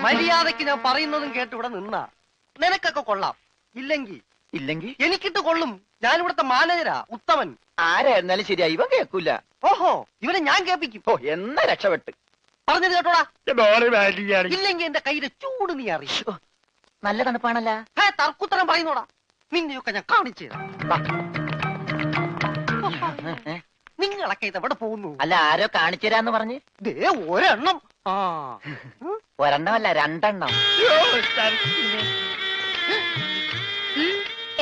മര്യാദക്ക് ഞാൻ പറയുന്നതും കേട്ട് ഇവിടെ നിന്നാ നിനക്കൊക്കെ കൊള്ളാം. ഇല്ലെങ്കിൽ എനിക്കിട്ട് കൊള്ളും. ഞാനിവിടുത്തെ മാനേജരാ, ഉത്തമൻ. ആരായിരുന്നാലും ശരിയാ, ഇവൻ കേൾക്കൂല. ഓഹോ, ഇവനെ ഞാൻ കേൾപ്പിക്കും. ഓ, എന്നാ രക്ഷപ്പെട്ട്. പറഞ്ഞത് കേട്ടോടാ. ഇല്ലെങ്കിൽ എന്റെ കയ്യിലെ ചൂട് നീ അറിയോ? നല്ല തണുപ്പാണല്ല. തർക്കുത്തരം പറയുന്നോടാ. നിന്നെയൊക്കെ ഞാൻ കാണിച്ചു തരാം. നിങ്ങളൊക്കെ ഇതെവിടെ പോകുന്നു? അല്ല, ആരോ കാണിച്ചു തരാന്ന് പറഞ്ഞ്. ദേ ഒരെണ്ണം. ഒരെണ്ണമല്ല, രണ്ടെണ്ണം.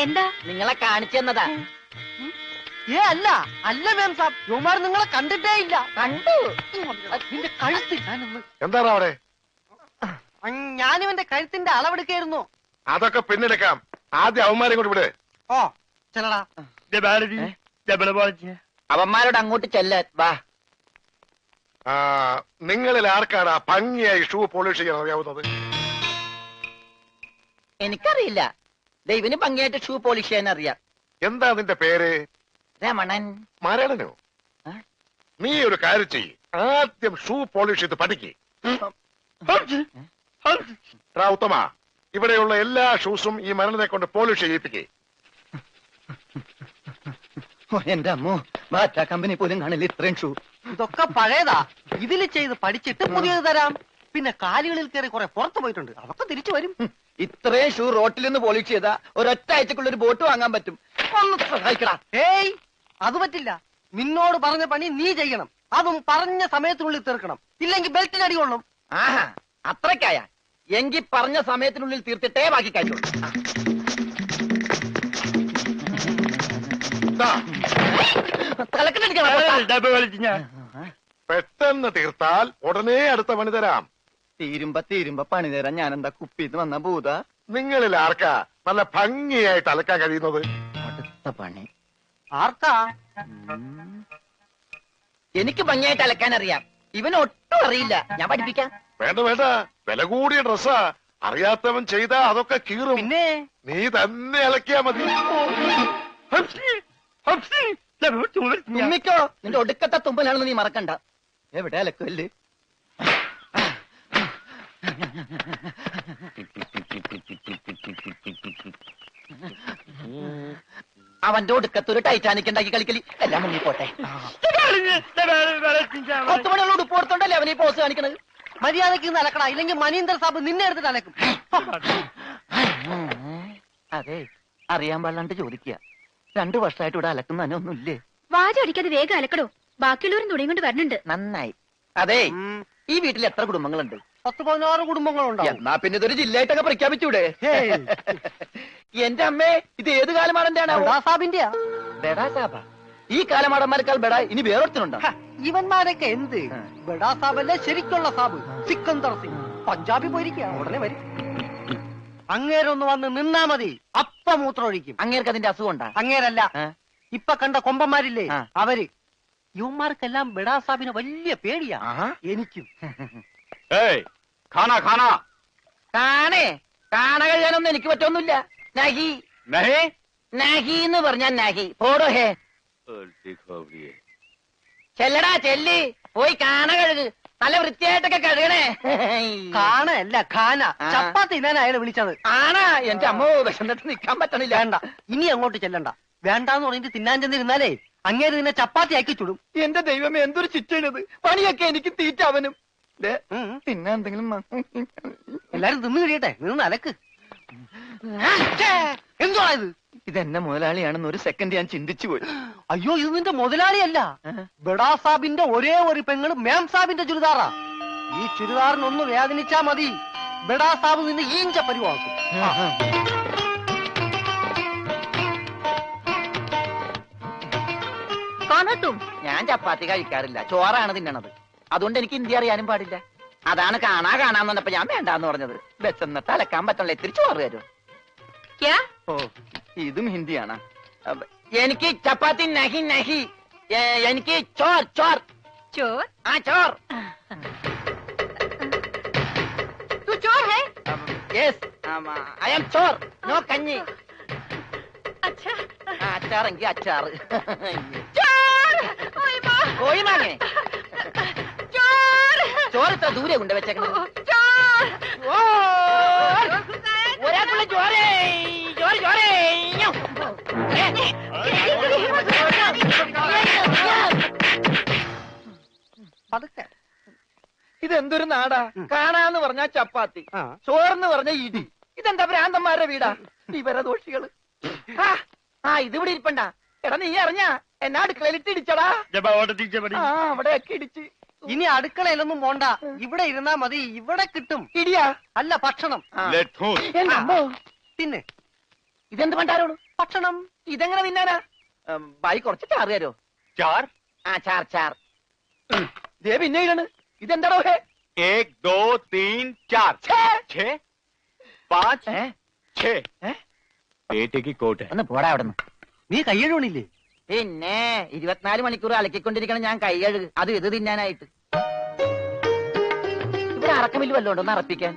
എന്താ? നിങ്ങളെ കാണിച്ചു തന്നതാ. അല്ല അല്ല മാം സാബ്, യുവമാർ നിങ്ങളെ കണ്ടിട്ടേ ഇല്ല. കണ്ടു. നിന്റെ കഴുത്ത് ഞാനൊന്ന്. എന്താണ് അവിടെ? ഞാനിവന്റെ കഴുത്തിന്റെ അളവെടുക്കായിരുന്നു. അതൊക്കെ പിന്നെടുക്കാം. ആദ്യം അവന്മാരെ കൊണ്ട് വിട്. ഓ ചെല്ലടാ. അവന്മാരോട് അങ്ങോട്ട് ചെല്ലാൻ വാ. നിങ്ങളിൽ ആർക്കാണ് ആ ഭംഗിയായി ഷൂ പോളിഷ് ചെയ്യാൻ അറിയാവുന്നത്? എനിക്കറിയില്ല. ദൈവന് ഭംഗിയായിട്ട് ഷൂ പോളിഷ് ചെയ്യാൻ അറിയാം. എന്താ നിന്റെ പേര്? രമണൻ. മരണനോ? നീ ഒരു കാര്യം ചെയ്യ്, ആദ്യം ഷൂ പോളിഷ് ചെയ്ത് പഠിക്ക്. ഉത്തമ, ഇവിടെയുള്ള എല്ലാ ഷൂസും ഈ മരണനെ കൊണ്ട് പോളിഷ് ചെയ്യിപ്പിക്കേ. എന്റെ അമ്മോ, ബാറ്റ കമ്പനി പോലും കാണില്ല ഇത്രയും ഷൂ. ഇതൊക്കെ പഴയതാ. ഇതിൽ ചെയ്ത് പഠിച്ചിട്ട് പുതിയത് തരാം. പിന്നെ കാലുകളിൽ കയറി കുറെ പുറത്തു പോയിട്ടുണ്ട്, അതൊക്കെ തിരിച്ചു വരും. ഇത്രയും ഷൂ റോട്ടിൽ നിന്ന് പോളിഷ് ചെയ്താ ഒരൊറ്റ ആഴ്ചക്കുള്ള ഒരു ബോട്ട് വാങ്ങാൻ പറ്റും. ഒന്ന് സഹായിക്കടാ. ഏയ്, അത് പറ്റില്ല. നിന്നോട് പറഞ്ഞ പണി നീ ചെയ്യണം. അതും പറഞ്ഞ സമയത്തിനുള്ളിൽ തീർക്കണം. ഇല്ലെങ്കിൽ ബെൽറ്റിന് അടി കൊള്ളും. ആഹാ, അത്രക്കായ എങ്കിൽ പറഞ്ഞ സമയത്തിനുള്ളിൽ തീർത്തിട്ടേ ബാക്കി കഴിയുള്ളൂ. പെട്ടെന്ന് തീർത്താൽ ഉടനെ അടുത്ത പണി തരാം. തീരുമ്പ പണി തരാൻ ഞാൻ എന്താ കുപ്പിന്ന് വന്ന ഭൂത? നിങ്ങളിൽ ആർക്കാ നല്ല ഭംഗിയായിട്ട് അലക്കാൻ കഴിയുന്നത്? അടുത്ത പണി ആർക്കാ? എനിക്ക് ഭംഗിയായിട്ട് അലക്കാൻ അറിയാം. ഇവന് ഒട്ടും അറിയില്ല. ഞാൻ പഠിപ്പിക്കാം. വേണ്ട വേണ്ട, വില കൂടിയ ഡ്രസ്സാ. അറിയാത്തവൻ ചെയ്താ അതൊക്കെ കീറും. പിന്നെ നീ തന്നെ അലക്കിയാ മതി. തുമ്മിക്കോ, നിന്റെ ഒടുക്കത്തെ തുമ്പലാണെന്ന് നീ മറക്കണ്ട. എവിടെ അലക്കല്ലേ? അവന്റെ ഒടുക്കത്തൊരു ടൈറ്റാനിക് ഉണ്ടാക്കി കളിക്കലി. എല്ലാം മുങ്ങി പോട്ടെ. 10 മണിയുള്ള ഉടുപ്പ് കൊടുത്തോണ്ടല്ലേ അവനീ പോസ് കാണിക്കണത്. മര്യാദക്ക് അലക്കടാ, ഇല്ലെങ്കിൽ മനീന്ദർ സാബ് നിന്നെ എടുത്തിട്ട് അലക്കും. അതെ, അറിയാൻ പാടില്ലാണ്ട് ചോദിക്കുക. 2 വർഷമായിട്ട് ഇവിടെ അലക്കുന്ന ഒന്നുമില്ലേ? വാചം അടിക്കാതെ വേഗം അലക്കടോ. ബാക്കിയുള്ളവരും തുണിയും കൊണ്ട് വരണുണ്ട്. നന്നായി. അതെ, ഈ വീട്ടിൽ എത്ര കുടുംബങ്ങളുണ്ട്? 10-16 കുടുംബങ്ങളുണ്ടാവും. എന്നാ പിന്നെ ഇതൊരു ജില്ലയായിട്ടൊക്കെ പ്രഖ്യാപിച്ചൂടെ? എന്റെ അമ്മേ, ഇത് ഏത് കാലമാടന്റെയാണ്? സാബിന്റെയാ. ബെഡാ സാബ. ഈ കാലമാടന്മാരെക്കാൾ ബെഡ ഇനി വേറൊരുത്തനുണ്ടോ? ഇവന്മാരൊക്കെ എന്ത്? ബെഡാ സാബല്ലേ ശരിക്കുള്ള സാബ്, സിക്കന്ദർ സിംഗ്. പഞ്ചാബി പോയിരിക്കുക, ഉടനെ വരും. അങ്ങേരൊന്ന് വന്ന് നിന്നാ മതി, അപ്പ മൂത്രമൊഴിക്കും. അങ്ങേർക്ക് അതിന്റെ അസുഖം ഉണ്ടാ? അങ്ങേരല്ല, ഇപ്പൊ കണ്ട കൊമ്പന്മാരില്ലേ അവര്. യുവന്മാർക്കെല്ലാം ബെഡാ സാബിന് വലിയ പേടിയാ. എനിക്കും. കാണ കഴിയാനൊന്നും എനിക്ക് പറ്റൊന്നുമില്ല. നഹി നഹി എന്ന് പറഞ്ഞാൽ നഹി. പോടോ ഹേ. ചെല്ലടാ ചെല്ലി, പോയി കാണ കഴുക്. നല്ല വൃത്തിയായിട്ടൊക്കെ കഴുകണേ. കാണല്ല ഖാന. ചപ്പാത്തി തിന്നാൻ അയാളെ വിളിച്ചത്. ആണാ? എന്റെ അമ്മ വിശന്നിട്ട് നിൽക്കാൻ പറ്റണില്ല. വേണ്ട, ഇനി അങ്ങോട്ട് ചെല്ലണ്ട. വേണ്ടാന്ന് പറഞ്ഞിട്ട് തിന്നാൻ ചെന്നിരുന്നാലേ അങ്ങേര് നിന്നെ ചപ്പാത്തി ആക്കി ചുടും. എന്റെ ദൈവമേ, എന്തൊരു ചിറ്റണത്. പണിയൊക്കെ എനിക്ക് തീറ്റ അവനും. പിന്നെ എന്തെങ്കിലും എല്ലാരും തിന്നു കഴിയട്ടെ, നിന്ന് അലക്ക്. എന്തുവാ ഇത്? ഇതെന്നെ മുതലാളിയാണെന്ന് ഒരു സെക്കൻഡ് ഞാൻ ചിന്തിച്ചു പോയി. അയ്യോ, ഇത് നിന്റെ മുതലാളിയല്ല. ബെഡാ സാബിന്റെ ഒരേ ഒരു പെങ്ങള് മേം സാബിന്റെ ചുരിദാറാ. ഈ ചുരിദാറിനൊന്ന് വേദനിച്ചാ മതി, ബെഡാ സാബ് നിന്നെ ഈഞ്ച പരിവാക്കും. ഞാൻ ചപ്പാത്തി കഴിക്കാറില്ല, ചോറാണ് തിന്നണത്. അതുകൊണ്ട് എനിക്ക് ഹിന്ദി അറിയാനും പാടില്ല. അതാണ് കാണാന്ന് പറഞ്ഞപ്പോ ഞാൻ വേണ്ടാന്ന് പറഞ്ഞത്. വെച്ചെന്നിട്ട് അലക്കാൻ പറ്റണല്ലേ, ഇത്തിരി ചോറ് തരും. ഓ, ഇതും ഹിന്ദിയാണ്. എനിക്ക് ചപ്പാത്തി നഹി നഹി, എനിക്ക് ചോർ ചോർ ചോർ. ആ ചോർ. Yes, I am Chor, no കഞ്ഞി. അച്ചാറെങ്കിൽ അച്ചാറ്. കോഴി മാങ്ങേ ചോറ് ഇത്ര ദൂരെ കൊണ്ട് വെച്ചേക്കണത്. ഒരാൾക്കുള്ള ചോറ് ചോറ് ചോറ് പതുക്കെ. ഇതെന്തൊരു നാടാ? കാണാന്ന് പറഞ്ഞാ ചപ്പാത്തി, ആ. ചോറെന്ന് പറഞ്ഞ ഇടി. ഇതെന്താ ഭ്രാന്തന്മാരുടെ വീടാ? വിവരദോഷികള്. ഇതിവിടെ ഇരിപ്പണ്ട. എടാ നീ അറിഞ്ഞാ എന്നാ അടുക്കളയിലിട്ട് ഇടിച്ചടാ? അവിടെയൊക്കെ ഇടിച്ച്. ഇനി അടുക്കളയിലൊന്നും പോണ്ട, ഇവിടെ ഇരുന്നാ മതി. ഇവിടെ കിട്ടും. ഇടിയാ? അല്ല, ഭക്ഷണം. എന്റെ അമ്മോ. പിന്നെ ഇതെന്ത് പണ്ടാരോളൂ? ഭക്ഷണം. ഇതെങ്ങനെ തിന്നാനാ? ബായി കുറച്ച് ചാറ് തരോ? चार ചാർ ചാർ. ദേ പിന്നെ ഇതാണ്. ഇതെന്താടോ? 1 2 3 4 6 5 6 बेटे की कोट है ഒന്ന് പോടാ അവിടെ നിന്ന്. നീ കയ്യഴുണില്ലേ? പിന്നെ 24 മണിക്കൂർ അലക്കിക്കൊണ്ടിരിക്കണം ഞാൻ കൈകഴുകു. അത് ഇത് തിന്നാനായിട്ട്. ഇവിടെ അറക്കമില്ല വല്ലതും ഉണ്ടോ ഒന്ന് അറപ്പിക്കാൻ?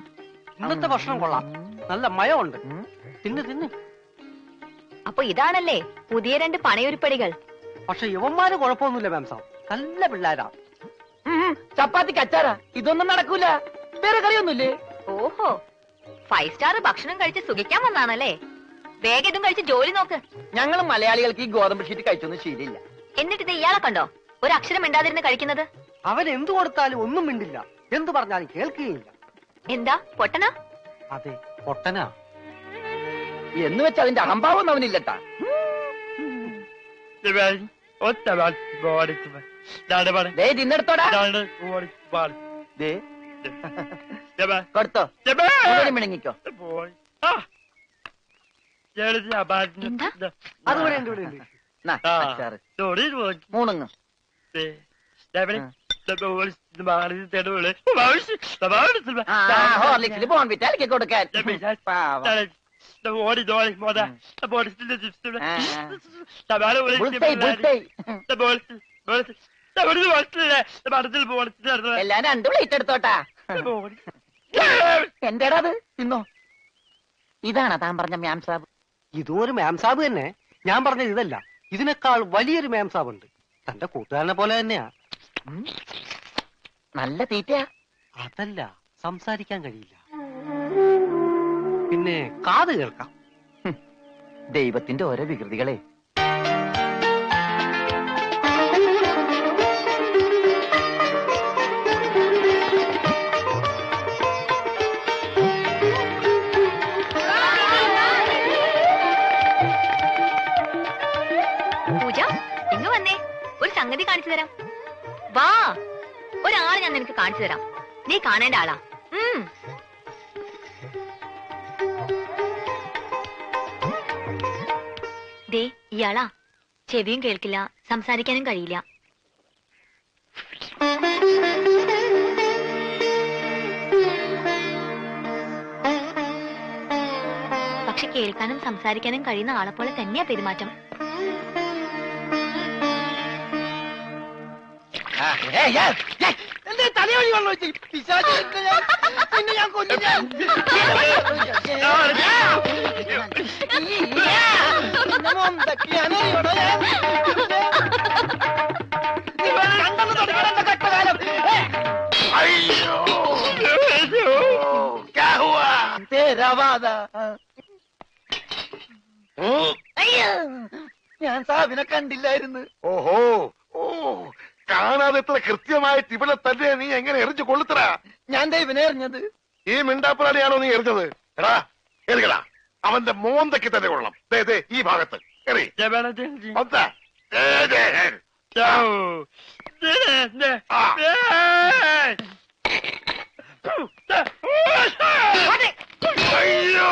ഇന്നത്തെ ഭക്ഷണം കൊള്ളാം, നല്ല മയമുണ്ട്. തിന്ന് തിന്ന്. അപ്പൊ ഇതാണല്ലേ പുതിയ 2 പണയൊരുപ്പടികൾ. പക്ഷെ യുവന്മാര് കുഴപ്പമൊന്നുമില്ല മാം സാബ്, നല്ല പിള്ളേരാ. ചപ്പാത്തിക്ക് അച്ചാറാ? ഇതൊന്നും നടക്കൂല. വേറെ കറിയൊന്നുമില്ലേ? ഓഹോ, 5 സ്റ്റാർ ഭക്ഷണം കഴിച്ച് സുഖിക്കാൻ വന്നാണല്ലേ? വേഗം ഇതും കഴിച്ച് ജോലി നോക്ക്. ഞങ്ങൾ മലയാളികൾക്ക് ഈ ഗോതമ്പ് ഷീറ്റ് കഴിച്ചൊന്നും ശീലില്ല. എന്നിട്ട് ഇത് ഇയാളെ കണ്ടോ ഒരു അക്ഷരം മിണ്ടാതിരുന്ന് കഴിക്കുന്നത്? അവൻ എന്തു കൊടുത്താലും ഒന്നും മിണ്ടില്ല, എന്തു പറഞ്ഞാലും കേൾക്കുകയില്ല. എന്താ പൊട്ടനാ? അതെ, പൊട്ടനാ. എന്ന് വെച്ചാൽ അതിന്റെ അഹംഭാവം അവനില്ലട്ടാ. ഇന്നെടുത്തോടാ. കൊടുത്തോ, മിണങ്ങിക്കോ. എന്താ? അതുപോലെ എന്റെ ഇവിടെ ഉണ്ട്. മൂണുങ്ങ്. ഹോർലിക്സിൽ ബോൺവിറ്റ അലക്കി കൊടുക്കാൻ. എല്ലാം 2 പ്ലേറ്റ് എടുത്തോട്ടാ. എന്റേടാ അത്? തിന്നോ. ഇതാണോ താൻ പറഞ്ഞ മാം സാബ്? ഇതും ഒരു മാം സാബ് തന്നെ. ഞാൻ പറഞ്ഞത് ഇതല്ല, ഇതിനേക്കാൾ വലിയൊരു മാം സാബ് ഉണ്ട്. തന്റെ കൂട്ടുകാരനെ പോലെ തന്നെയാ. നല്ല തീറ്റയാ. അതല്ല, സംസാരിക്കാൻ കഴിയില്ല, പിന്നെ കാത് കേൾക്കാം. ദൈവത്തിന്റെ ഓരോ വികൃതികളെ. പൂജ, ഇങ്ങ് വന്നേ, ഒരു സംഗതി കാണിച്ചു തരാം. വാ, ഒരാളെ ഞാൻ നിനക്ക് കാണിച്ചു തരാം. നീ കാണേണ്ട ആളാ. ദേ ഇയാളാ. ചെവിയും കേൾക്കില്ല, സംസാരിക്കാനും കഴിയില്ല. പക്ഷെ കേൾക്കാനും സംസാരിക്കാനും കഴിയുന്ന ആളെ പോലെ തന്നെയാ പെരുമാറ്റം. തലയൊഴി വെള്ളം വെച്ച് പിന്നെ ഞാൻ കൊല്ലും. ഞാൻ സാബിനെ കണ്ടില്ലായിരുന്നു. ഓഹോ, ഓ, കാണാതെ ഇത്ര കൃത്യമായിട്ട് ഇവിടെ തന്നെ നീ എങ്ങനെ എറിഞ്ഞു കൊള്ളുത്തറ? ഞാൻ ദൈവനെ എറിഞ്ഞത്. ഈ മിണ്ടാപ്പുറാനെയാണോ നീ എറിഞ്ഞത്? എടാ എറിയടാ, അവന്റെ മോന്തയ്ക്ക് തന്നെ കൊള്ളണം. ഈ ഭാഗത്ത് എറി. അയ്യോ,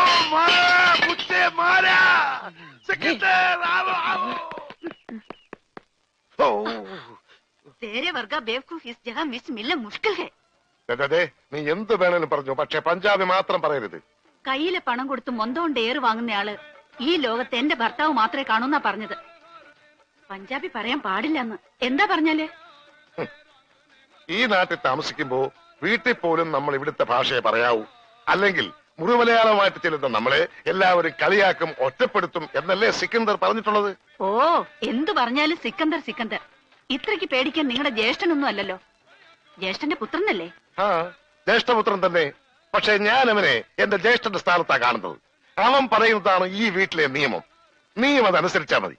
നീ എന്ത് വേണേലും പറഞ്ഞു, പക്ഷെ പഞ്ചാബി മാത്രം പറയരുത്. കയ്യിലെ പണം കൊടുത്ത് മൊന്തോണ്ട് ഏറ് വാങ്ങുന്നയാള് ഈ ലോകത്ത് എന്റെ ഭർത്താവ് മാത്രമേ കാണൂന്നാ പറഞ്ഞത്. പഞ്ചാബി പറയാൻ പാടില്ലെന്ന്. എന്താ പറഞ്ഞാല്? ഈ നാട്ടിൽ താമസിക്കുമ്പോ വീട്ടിൽ പോലും നമ്മൾ ഇവിടുത്തെ ഭാഷയെ പറയാവൂ. അല്ലെങ്കിൽ മുഴുമലയാളമായിട്ട് ചെല്ലുന്ന നമ്മളെ എല്ലാവരും കളിയാക്കും, ഒറ്റപ്പെടുത്തും എന്നല്ലേ സിക്കന്ദർ പറഞ്ഞിട്ടുള്ളത്? ഓ, എന്തു പറഞ്ഞാലും സിക്കന്ദർ സിക്കന്ദർ. ഇത്രയ്ക്ക് പേടിക്കാൻ നിങ്ങളുടെ ജ്യേഷ്ഠനൊന്നും അല്ലല്ലോ. ജ്യേഷ്ഠന്റെ പുത്രനല്ലേ? ആ ജ്യേഷ്ഠപുത്രൻ തന്നെ. പക്ഷെ ഞാൻ അവനെ എന്റെ ജ്യേഷ്ഠന്റെ സ്ഥാനത്താ കാണുന്നത്. അവൻ പറയുന്നതാണ് ഈ വീട്ടിലെ നിയമം. നീയും അതനുസരിച്ചാ മതി.